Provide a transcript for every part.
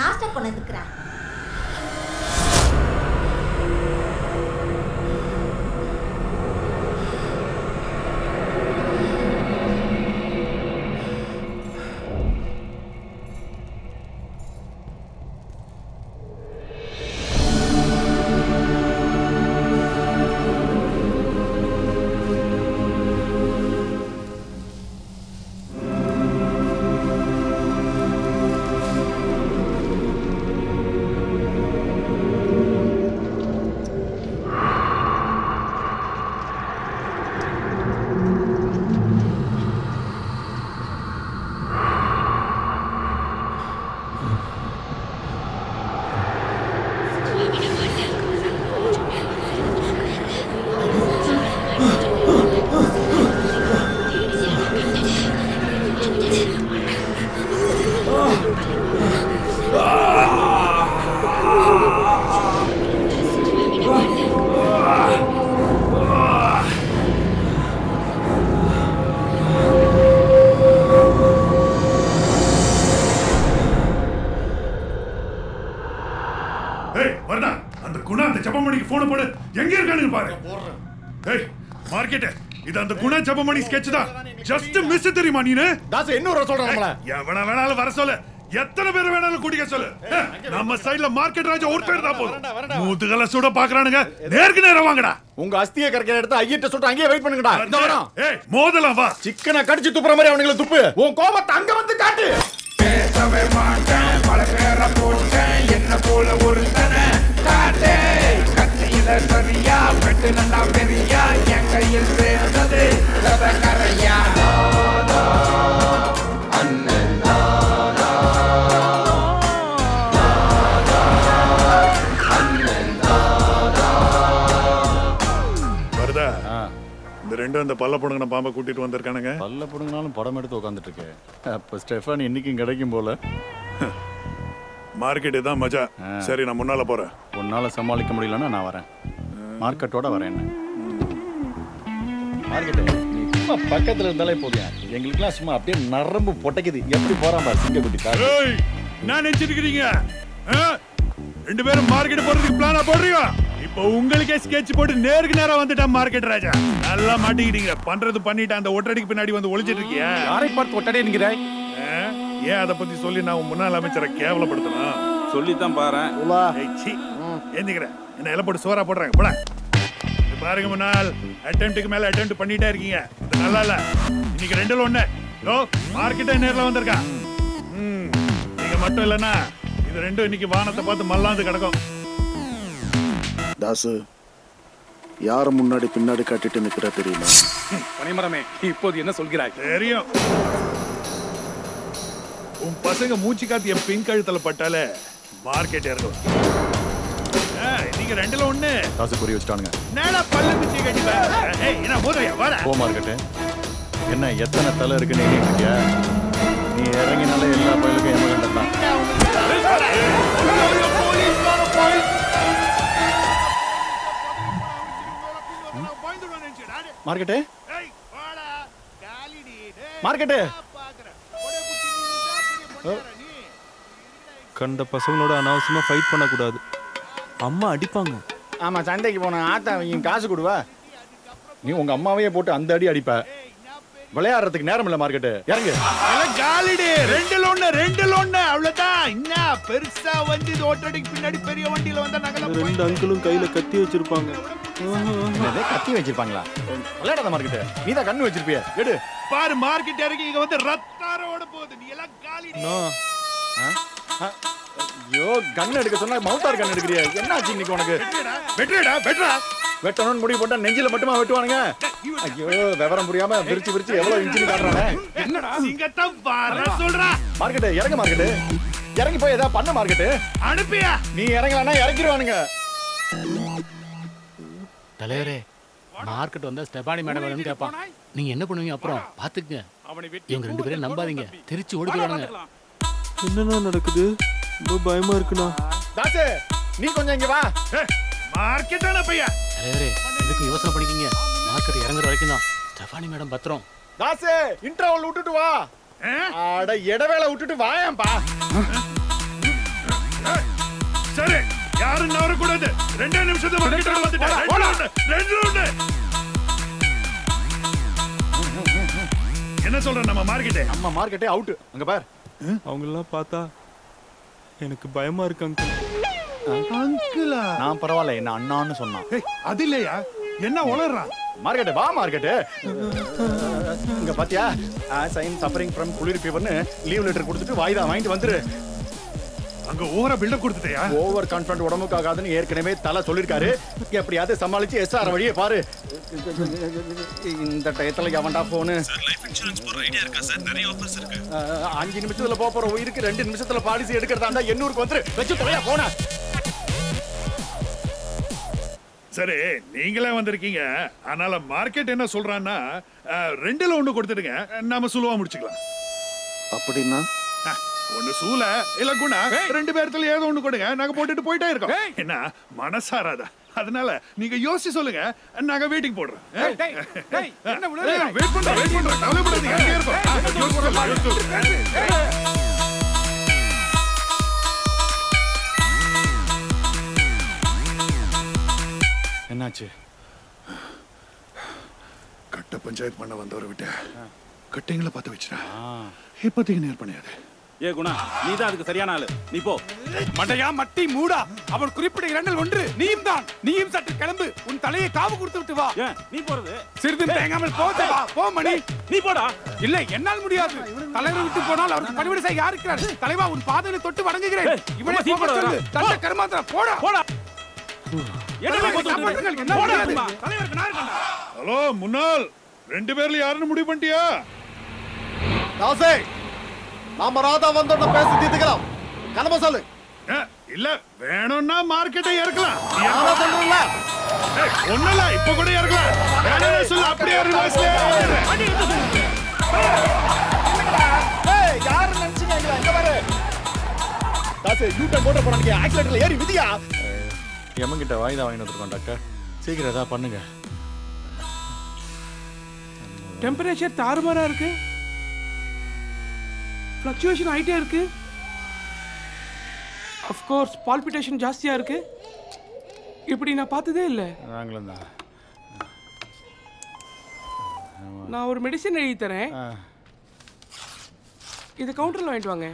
நாஸ்டா கொண்டு வந்துக்கிறேன். இது அந்த குணா ஜபமணி ஸ்கெட்ச் தான். ஜஸ்ட் மிஸ் தெரியுமா நீனு? தாஸ் இன்னொரு சொல்றேன் நம்மள. எவன வேணாலும் வர சொல்லு. எத்தனை பேர் வேணாலும் கூட்டிக்க சொல்லு. நம்ம சைடுல மார்க்கெட் ராஜா ஒருத்தர் தான் போதும். மூதுகல சுட பாக்குறானுங்க. நேருக்கு நேரா வாங்கடா. உங்க அஸ்தியை கரெக்டா எடுத்து ஐயிட்ட சுட்டு அங்கேயே வெயிட் பண்ணுங்கடா. இந்த வரோம். ஏய் மோதலாம் வா. சிக்கனை கடிச்சு துப்புற மாதிரி அவனுங்களை துப்பு. உன் கோபத்தை அங்க வந்து காட்டு. பேசவே மாட்டேன், பல பேரை போட்டேன், என்ன போல ஒருத்தனை காட்டே. கத்தியில சரியா பெட்டு நல்லா பெரியா என் கையில் சேர்ந்தது கரையா. அண்ணன் வருதா? இந்த ரெண்டும் அந்த பல்ல பொண்ணுங்க பாம்பை கூட்டிட்டு வந்திருக்கானுங்க. பல்ல பொண்ணுங்கனாலும் படம் எடுத்து உட்காந்துட்டு இருக்கேன். அப்ப ஸ்டெஃபான் இன்னைக்கும் கிடைக்கும் போல. மார்க்கெட் தான் மஜா. சரி நான் முன்னால போறேன். உன்னால சமாளிக்க முடியலன்னா நான் வரேன். மார்க்கெட்டோட வரேன். மார்க்கெட் நீ சும்மா பக்கத்துல இருந்தாலே போதும். எங்களுக்குலாம் சும்மா அப்படியே நரம்பு பொட்டைக்குது. எப்படி போறான் பாரு சிங்க குட்டி கார். ஏய் நான் நினைச்சிருக்கீங்க ரெண்டு பேரும் மார்க்கெட் போறதுக்கு பிளானா போடுறீங்க. இப்போ உங்களுக்கே ஸ்கெட்ச் போட்டு நேருக்கு நேரா வந்துட்டா மார்க்கெட் ராஜா. நல்லா மாட்டிக்கிட்டீங்க. பண்றது பண்ணிட்டு அந்த ஒட்டடிக்கு பின்னாடி வந்து ஒளிஞ்சிட்டு இருக்கியா? யாரை பார்த்து ஒட்டடே என்கிறாய்? ஏன் அதை பத்தி சொல்லி நான் முன்னாள் அமைச்சரை கேவலப்படுத்தணும்? சொல்லித்தான் பாரு. ஏந்திக்கிறேன். என்ன இலை போட்டு சோறா போடுறாங்க போல. பாருங்க முன்னாள் அட்டெம்ப்ட்டுக்கு மேல அட்டெம்ப்ட் பண்ணிட்டே இருக்கீங்க. இது நல்லா இல்ல. இன்னைக்கு ரெண்டுல ஒண்ணு மார்க்கெட்டே நேர்ல வந்திருக்கா. நீங்க மட்டும் இல்லைன்னா இது ரெண்டும் இன்னைக்கு வானத்தை பார்த்து மல்லாந்து கிடக்கும். தாசு யார முன்னாடி பின்னாடி காட்டிட்டு நிக்கிற தெரியுமா? பனைமரமே இப்போது என்ன சொல்கிறாய்? தெரியும். உன் பசங்க மூச்சு காத்து என் பின் கழுத்துல பட்டாலே மார்க்கெட் இறங்கும். நீங்க ரெண்டுல ஒண்ணு. காசு புரிய வச்சிட்டானுங்க. நேரா பல்ல பிச்சி கட்டிப்பா. ஏய் என்ன மோதறியா? வாடா. போ மார்க்கெட். என்ன எத்தனை தலை இருக்குன்னு எண்ணிட்டு இருக்கியா? நீ இறங்கினாலே எல்லா பயிலுக்கும் எமகண்டம் தான். மார்க்கெட்டு மார்க்கெட்டு கண்ட பசங்களோட அனாவசியமா ஃபைட் பண்ணக்கூடாது. அம்மா அடிப்பாங்க. ஆமா சண்டைக்கு போன ஆத்தா அவங்க காசு கொடுவா. நீ உங்க அம்மாவையே போட்டு அந்த அடி அடிப்ப. விளையாடுறதுக்கு நேரம் இல்ல மார்க்கெட்டு. இறங்கு. காலிடி ரெண்டுல ஒண்ணு அவ்வளவுதான். என்ன பெருசா வந்து ஓட்டடிக்கு பின்னாடி பெரிய வண்டியில வந்தா நகல. ரெண்டு அங்கிளும் கையில கத்தி வச்சிருப்பாங்க. கத்தி வச்சிருப்பாங்களா? விளையாடாத மார்க்கெட்டு. நீ தான் கண்ணு வச்சிருப்பிய. எடு பாரு மார்க்கெட் இறங்கி இங்க வந்து ரத்தாரோட போகுது. நீ எல்லாம் காலிடி. ஐயோ கன் எடுக்க சொன்னா மவுத்தார் கன் எடுக்கறியா? என்ன ஆச்சு இன்னைக்கு உனக்கு? வெட்டுடா. வெட்டணும்னு முடிவு போட்டா நெஞ்சில மட்டுமா வெட்டுவானுங்க? ஐயோ விவரம் புரியாம விரிச்சு எவ்வளவு இன்ஜின் காட்டுறானே. என்னடா நீங்க தான் வர சொல்றா. மார்க்கெட் இறங்க மார்க்கெட். இறங்கி போய் ஏதா பண்ண மார்க்கெட். அனுப்பியா? நீ இறங்கலன்னா இறக்கிடுவானுங்க. தலைவரே மார்க்கெட் வந்தா ஸ்டெபானி மேடம் வேணும்னு கேட்பான். நீங்க என்ன பண்ணுவீங்க? அப்புறம் பாத்துக்கங்க. இவங்க ரெண்டு பேரும் நம்பாதீங்க. திருச்சி ஓடிடுவானுங்க. என்னண்ணா நடக்குது? ரொம்ப பயமா இருக்குண்ணா. தாசே நீ கொஞ்சம் இங்க வா. மார்க்கெட்டான பையா. தலைவரே எதுக்கு யோசனை பண்ணிக்கீங்க? மார்க்கெட் இறங்குற வரைக்கும் தான் ஸ்டெபானி மேடம் பத்திரம். தாசே இன்டர்வல் விட்டுட்டு வா. அட இடவேளை விட்டுட்டு வாயேன்பா. ரெண்டே நிமிஷத்துல மார்க்கெட் வந்துட்டேன். ரெண்டு ரவுண்டு. என்ன சொல்ற நம்ம மார்க்கெட்டே? நம்ம மார்க்கெட்டே அவுட். அங்க பார். அவங்களெல்லாம் பார்த்தா எனக்கு பயமா இருக்கு அங்கிள். அங்கிளா? நான் பரவாயில்ல, என்ன அண்ணான்னு சொன்னான். ஏய், அது இல்லையா? என்ன உளறான்? மார்க்கெட் வா மார்க்கெட். இங்க பாத்தியா, சைன் சஃபரிங் ஃப்ரம் குளிர் ஃபீவர்னு லீவ் லெட்டர் கொடுத்துட்டு வாய்தா வாங்கிட்டு வந்துரு. அங்க ஓவரா பில்டப் கொடுத்துட்டியா? ஓவர் கான்ஃபிடன்ட் உடம்புக்கு ஆகாதுன்னு ஏற்கனவே தலை சொல்லிருக்காரு. எப்படியாவது சமாளிச்சு எஸ்ஆர் வழியே பாரு. இந்த டயத்துல எவன்டா போனு? 5 நிமிஷத்துல போற உயிருக்கு 2 நிமிஷத்துல பாலிசி எடுக்கிறதாண்டா. 800க்கு வந்து வச்சு தொலையா போன. சரி, நீங்களே வந்திருக்கீங்க. அதனால மார்க்கெட் என்ன சொல்றான்னா, 2ல 1 கொடுத்துடுங்க, நாம சுலுவா முடிச்சுக்கலாம். அப்படின்னா ஒன்னு சூல இல்ல குணா, 2 பேர்த்துல ஏதோ ஒண்ணு கொடுங்க, நாங்க போட்டுட்டு போயிட்டே இருக்கோம். என்ன மனசாராதா? அதனால நீங்க யோசிச்சு சொல்லுங்க, நாங்க வெயிட்டிங் போடுறோம். வெயிட் பண்றோம். கவலைப்படாதீங்க, அங்கேயே இருக்கோம். என்னாச்சு? கட்ட பஞ்சாயத்து பண்ண வந்தவரை விட்டு கட்டிங்களை பார்த்து வச்சுட்டா. இப்போதைக்கு நேர் பண்ணியாது. ஏ குணா, நீ தான் அதுக்கு சரியான ஆளு. நீ போ. மண்டையா மட்டி மூடா, அவன் குறிப்பிட்ட 2ல் 1. நீயும் தான். நீயும் சற்று கிளம்பு. உன் தலையை காவு கொடுத்து விட்டு வா. ஏன் நீ போறது? சிறிது தேங்காமல் போதே வா. போ மணி, நீ போடா. இல்லை, என்னால் முடியாது. தலைவர் விட்டு போனால் அவருக்கு பணிவிடை செய்ய யார் இருக்கிறார்? தலைவா, உன் பாதங்களை தொட்டு வணங்குகிறேன். இவனே போக சொல்லு. தண்ட கருமாந்திர போடா. போடா. ஹலோ முன்னாள், 2 பேர்ல யாருன்னு முடிவு பண்ணிட்டியா? தாசே, நாம ராதா வந்தோட பேசி தீர்த்துக்கலாம். கனம சொல்லு. இல்ல வேணும்னா மார்க்கெட்டை இறக்கலாம். யாரா சொல்றல? ஒண்ணுல இப்ப கூட இறக்கலாம். வேணும்னு சொல்லு, அப்படியே ரிவர்ஸ்ல. ஏய், யாரு நினைச்சீங்க இங்க பாரு. தாசே, யூ டர்ன் போட போறானே, ஆக்சிலேட்டர்ல ஏறி விதியா. எமங்கிட்ட வாய்தா வாங்கிட்டு வந்துருக்கோம் டாக்டர். சீக்கிரம் ஏதாவது பண்ணுங்க. டெம்பரேச்சர் தாறுமாறா இருக்கு. ஃப்ளக்சுவேஷன் ஆயிட்டே இருக்கு. ஆஃப் கோர்ஸ் பால்பிட்டேஷன் ஜாஸ்தியா இருக்கு. இப்படி நான் பார்த்ததே இல்லை. நாங்களும் தான். நான் ஒரு மெடிசன் எழுதி தரேன். இது கவுண்டர்ல வாங்கிட்டு வாங்க.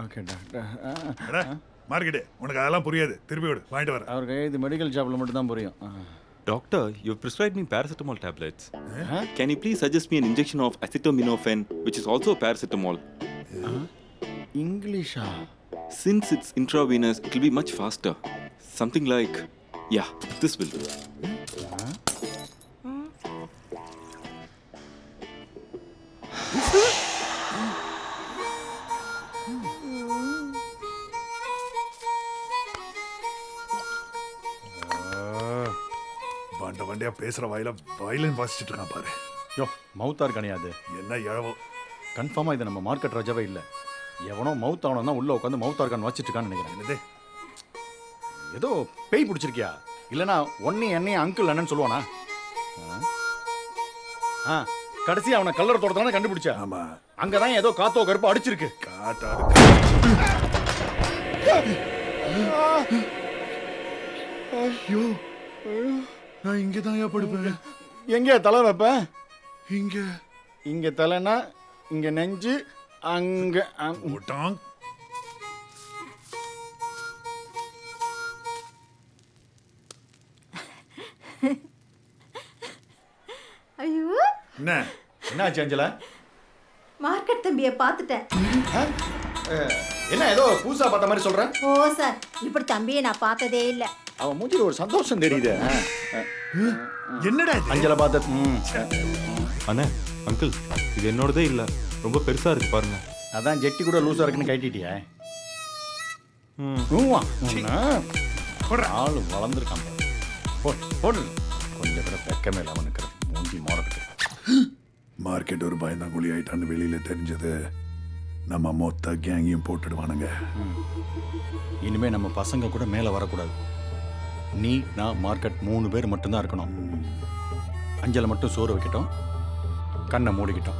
Okay doctor. மார்க்கெட்டே, உனக்கு அதெல்லாம் புரியாது. திருப்பி விடு, வாங்கிட்டு வரேன். அவருக்கு இது மெடிக்கல் ஷாப்ல மட்டும் தான் புரியும். Doctor, you've prescribed me paracetamol tablets. Can you please suggest me an injection of acetaminophen, which is also paracetamol? இங்கிலீஷா? Since it's intravenous, it will be much faster. Something like, yeah, this will do. வண்டியா பேசுற வாயில violin வாசிச்சுட்டு இருக்கான் பாரு. யோ, மவுத்தா இருக்கானியாது. என்ன இழவோ. கன்ஃபார்மா இது நம்ம மார்க்கெட் ராஜாவே இல்ல. எவனோ மவுத் ஆனவன் தான் உள்ள உட்காந்து மவுத்தா இருக்கான்னு வச்சிட்டு இருக்கான்னு நினைக்கிறேன். ஏதோ பேய் பிடிச்சிருக்கியா? இல்லனா என்னையும் அங்கிள் அண்ணன் சொல்லுவானா? கடைசி அவனை கல்லற தோட்டத்தானே கண்டுபிடிச்சா. ஆமா, அங்கதான் ஏதோ காத்தோ கருப்போ அடிச்சிருக்கு. காத்தா ஐயோ, நான் இங்கதான் படுப்பேன். எங்க தலை வைப்பேன்? இங்க. இங்க தலைனா இங்க நெஞ்சு, அங்க ஓட்டாங். ஐயோ, என்னாச்சு அஞ்சலா? மார்க்கெட் தம்பியை பார்த்துட்டேன். என்ன ஏதோ பூசா பார்த்த மாதிரி சொல்ற? ஓ சார், இப்படி தம்பியை நான் பார்த்ததே இல்லை. அவன் மூஞ்சில ஒரு சந்தோஷம் தெரியுது. என்னடா அஞ்சல பார்த்த. அண்ணே, அங்கிள், இது என்னோடதே இல்ல, ரொம்ப பெருசா இருக்கு பாருங்க. அதான் ஜெட்டி கூட லூசா இருக்குன்னு கைட்டிட்டியா? ஆளு வளர்ந்துருக்கான். போடு, கொஞ்சம் கூட வெக்கமே இல்லை அவனுக்கு. மூஞ்சி மோரக்கிட்டு. மார்க்கெட் ஒரு பயந்தாங்குழி ஆயிட்டான்னு வெளியில தெரிஞ்சது, நம்ம மொத்த கேங்கையும் போட்டுடுவானுங்க. இனிமே நம்ம பசங்க கூட மேல வரக்கூடாது. நீ, நான், மார்க்கெட் 3 பேர் மட்டும்தான் இருக்கணும். அஞ்சலை மட்டும் சோறு வைக்கட்டும், கண்ணை மூடிக்கிட்டோம்.